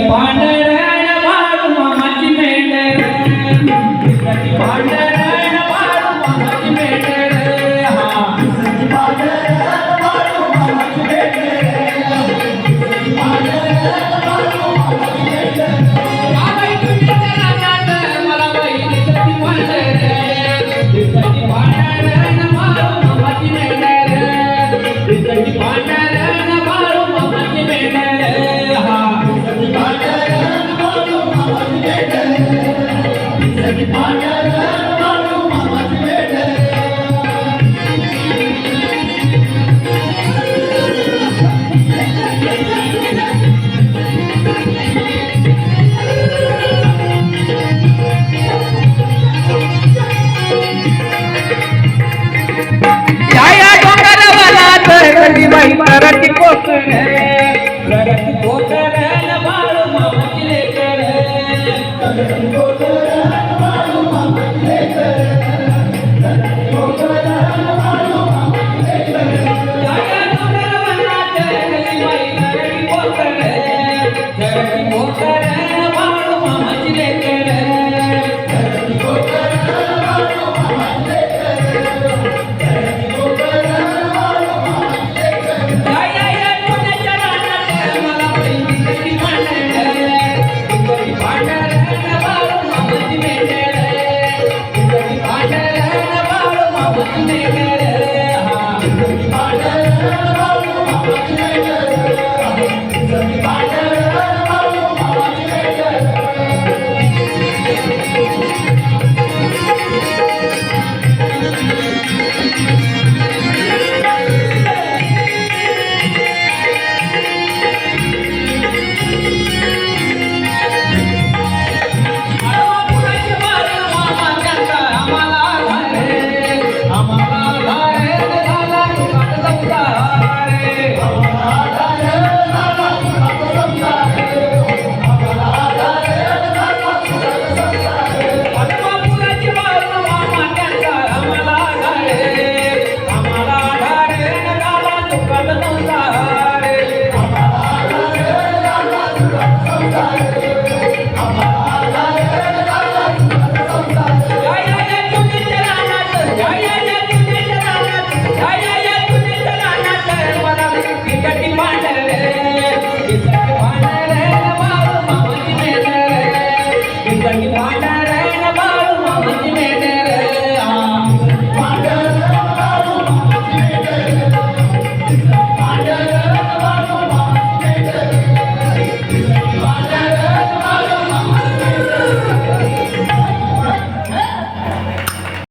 पांढरण बाळू मामाची मेंढर दिसती पांढरण बाळू मामाची मेंढर हा दिसती पांढरण बाळू मामाची मेंढर दिसती पांढरण बाळू मामाची मेंढर बाबाई तुझ्या रानात मला बाई दिसती पांढरण दिसती पांढरण बाळू मामाची मेंढर दिसती पांढरण बाळू मामाची मेंढर हा दिसती पांढरण बाळू मामाची मेंढर दिसती पांढरण बाळू मामाची मेंढर या डोंगरावला तरती बाई तरती कोकर तरती कोकर बाळू मामाची लेकर तरती कोकर बाळू मामाची लेकर तरती कोकर बाळू मामाची लेकर या डोंगरावला तरती बाई तरती कोकर तरती कोकर बाळू मामाची लेकर तरती कोकर बाळू मामाची लेकर Thank you.